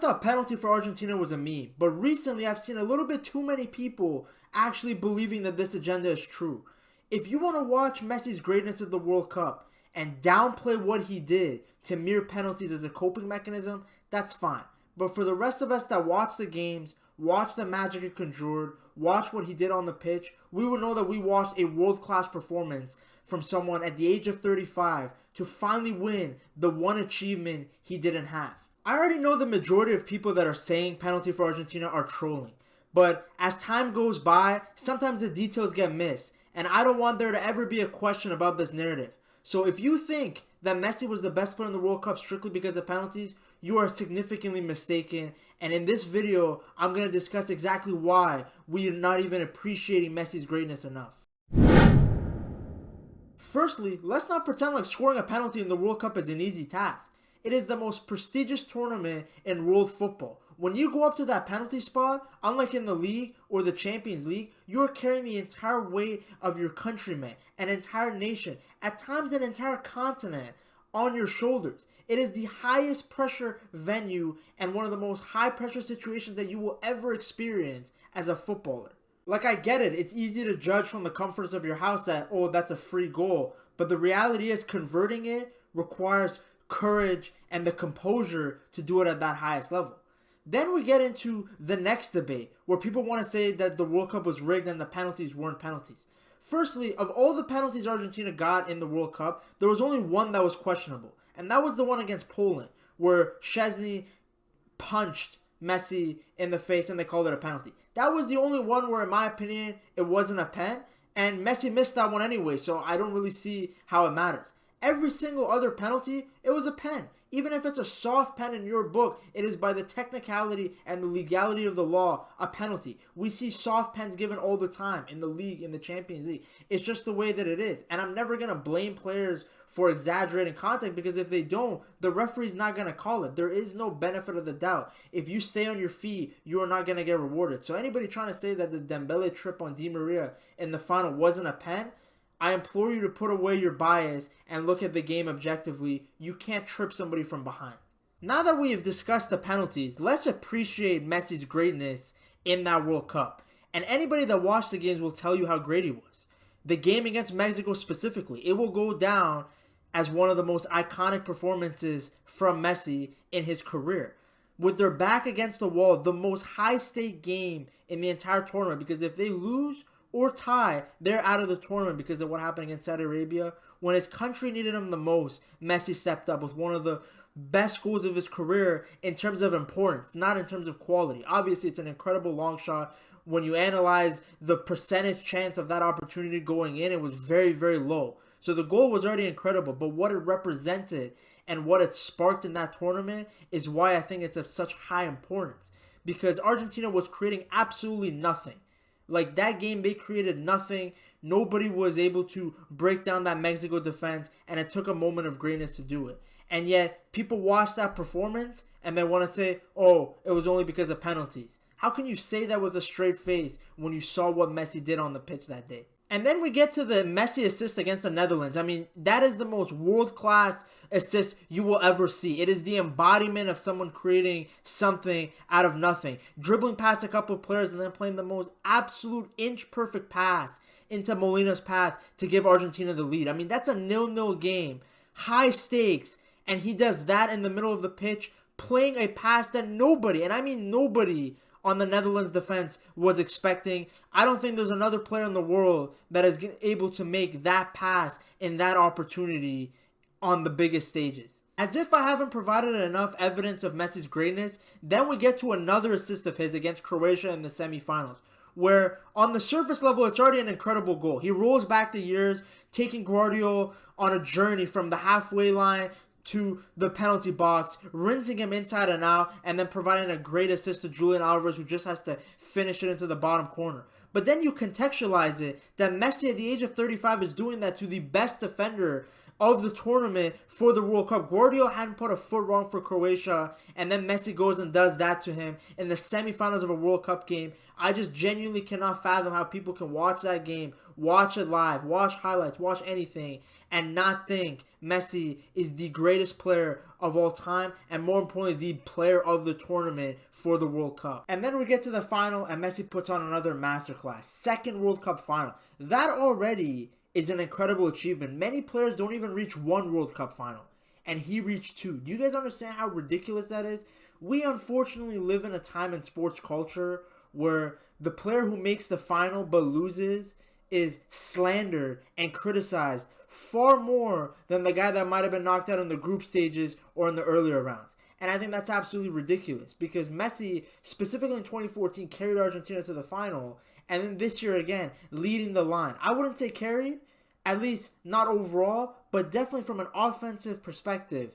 thought penalty for Argentina was a meme, but recently I've seen a little bit too many people actually believing that this agenda is true. If you want to watch Messi's greatness at the World Cup and downplay what he did to mere penalties as a coping mechanism, that's fine. But for the rest of us that watch the games, watch the magic it conjured, watch what he did on the pitch, we would know that we watched a world-class performance from someone at the age of 35 to finally win the one achievement he didn't have. I already know the majority of people that are saying penalty for Argentina are trolling, but as time goes by, sometimes the details get missed, and I don't want there to ever be a question about this narrative. So if you think that Messi was the best player in the World Cup strictly because of penalties, you are significantly mistaken, and in this video, I'm going to discuss exactly why we are not even appreciating Messi's greatness enough. Firstly, let's not pretend like scoring a penalty in the World Cup is an easy task. It is the most prestigious tournament in world football. When you go up to that penalty spot, unlike in the league or the Champions League, you are carrying the entire weight of your countrymen, an entire nation, at times an entire continent on your shoulders. It is the highest pressure venue and one of the most high pressure situations that you will ever experience as a footballer. Like, I get it, it's easy to judge from the comforts of your house that, oh, that's a free goal. But the reality is converting it requires courage and the composure to do it at that highest level. Then we get into the next debate where people want to say that the World Cup was rigged and the penalties weren't penalties. Firstly, of all the penalties Argentina got in the World Cup, there was only one that was questionable. And that was the one against Poland, where Szczesny punched Messi in the face and they called it a penalty. That was the only one where, in my opinion, it wasn't a pen. And Messi missed that one anyway, so I don't really see how it matters. Every single other penalty, it was a pen. Even if it's a soft pen in your book, it is by the technicality and the legality of the law a penalty. We see soft pens given all the time in the league, in the Champions League. It's just the way that it is. And I'm never going to blame players for exaggerating contact, because if they don't, the referee's not going to call it. There is no benefit of the doubt. If you stay on your feet, you are not going to get rewarded. So anybody trying to say that the Dembele trip on Di Maria in the final wasn't a pen, I implore you to put away your bias and look at the game objectively. You can't trip somebody from behind. Now that we have discussed the penalties, let's appreciate Messi's greatness in that World Cup. And anybody that watched the games will tell you how great he was. The game against Mexico specifically, it will go down as one of the most iconic performances from Messi in his career. With their back against the wall, the most high-stake game in the entire tournament, because if they lose or tie, they're out of the tournament because of what happened against Saudi Arabia. When his country needed him the most, Messi stepped up with one of the best goals of his career in terms of importance, not in terms of quality. Obviously, it's an incredible long shot. When you analyze the percentage chance of that opportunity going in, it was very, very low. So the goal was already incredible, but what it represented and what it sparked in that tournament is why I think it's of such high importance. Because Argentina was creating absolutely nothing. Like, that game, they created nothing. Nobody was able to break down that Mexico defense, and it took a moment of greatness to do it. And yet, people watch that performance, and they want to say, oh, it was only because of penalties. How can you say that with a straight face when you saw what Messi did on the pitch that day? And then we get to the Messi assist against the Netherlands. I mean, that is the most world-class assist you will ever see. It is the embodiment of someone creating something out of nothing. Dribbling past a couple of players and then playing the most absolute inch-perfect pass into Molina's path to give Argentina the lead. I mean, that's a 0-0 game. High stakes. And he does that in the middle of the pitch, playing a pass that nobody, and I mean nobody, on the Netherlands defense was expecting. I don't think there's another player in the world that is able to make that pass in that opportunity on the biggest stages. As if I haven't provided enough evidence of Messi's greatness, then we get to another assist of his against Croatia in the semifinals, where on the surface level, it's already an incredible goal. He rolls back the years, taking Guardiola on a journey from the halfway line to the penalty box, rinsing him inside and out, and then providing a great assist to Julian Alvarez, who just has to finish it into the bottom corner. But then you contextualize it that Messi at the age of 35 is doing that to the best defender of the tournament for the World Cup. Guardiola hadn't put a foot wrong for Croatia, and then Messi goes and does that to him in the semifinals of a World Cup game. I just genuinely cannot fathom how people can watch that game, watch it live, watch highlights, watch anything, and not think Messi is the greatest player of all time, and more importantly, the player of the tournament for the World Cup. And then we get to the final, and Messi puts on another masterclass. Second World Cup final. That already is an incredible achievement. Many players don't even reach one World Cup final, and he reached two. Do you guys understand how ridiculous that is? We unfortunately live in a time in sports culture where the player who makes the final but loses is slandered and criticized far more than the guy that might have been knocked out in the group stages or in the earlier rounds. And I think that's absolutely ridiculous because Messi, specifically in 2014, carried Argentina to the final, and then this year again, leading the line. I wouldn't say carried, at least not overall, but definitely from an offensive perspective,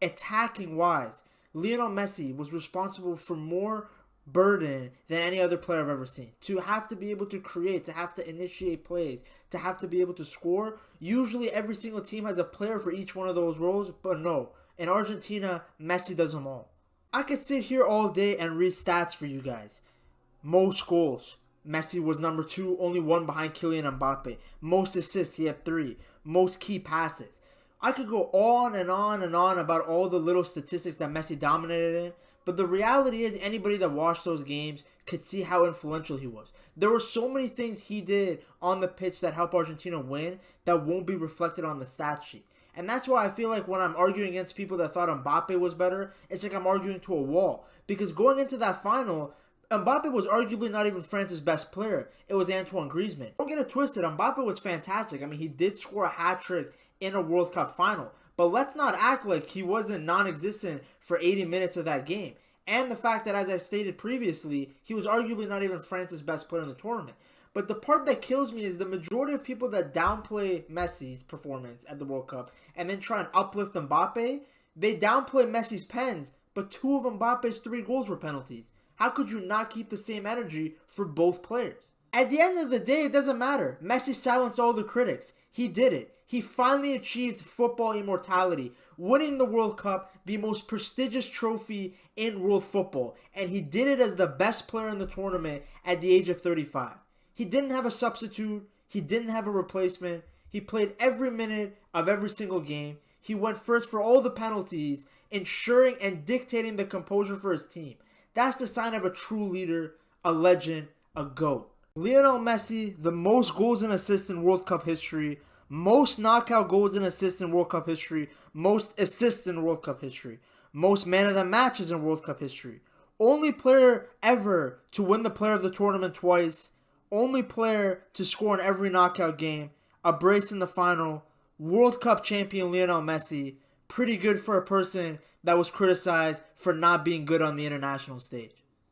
attacking-wise, Lionel Messi was responsible for more burden than any other player I've ever seen. To have to be able to create, to have to initiate plays, to have to be able to score. Usually every single team has a player for each one of those roles, but no. In Argentina, Messi does them all. I could sit here all day and read stats for you guys. Most goals, Messi was number 2, only 1 behind Kylian Mbappe. Most assists, he had 3. Most key passes. I could go on and on and on about all the little statistics that Messi dominated in, but the reality is anybody that watched those games could see how influential he was. There were so many things he did on the pitch that helped Argentina win that won't be reflected on the stat sheet. And that's why I feel like when I'm arguing against people that thought Mbappe was better, it's like I'm arguing to a wall. Because going into that final, Mbappe was arguably not even France's best player. It was Antoine Griezmann. Don't get it twisted, Mbappe was fantastic. I mean, he did score a hat-trick in a World Cup final. But let's not act like he wasn't non-existent for 80 minutes of that game. And the fact that, as I stated previously, he was arguably not even France's best player in the tournament. But the part that kills me is the majority of people that downplay Messi's performance at the World Cup and then try and uplift Mbappe, they downplay Messi's pens, but 2 of Mbappe's 3 goals were penalties. How could you not keep the same energy for both players? At the end of the day, it doesn't matter. Messi silenced all the critics. He did it. He finally achieved football immortality, winning the World Cup, the most prestigious trophy in world football. And he did it as the best player in the tournament at the age of 35. He didn't have a substitute. He didn't have a replacement. He played every minute of every single game. He went first for all the penalties, ensuring and dictating the composure for his team. That's the sign of a true leader, a legend, a GOAT. Lionel Messi, the most goals and assists in World Cup history, most knockout goals and assists in World Cup history, most assists in World Cup history, most man of the matches in World Cup history, only player ever to win the player of the tournament twice, only player to score in every knockout game, a brace in the final, World Cup champion Lionel Messi. Pretty good for a person that was criticized for not being good on the international stage.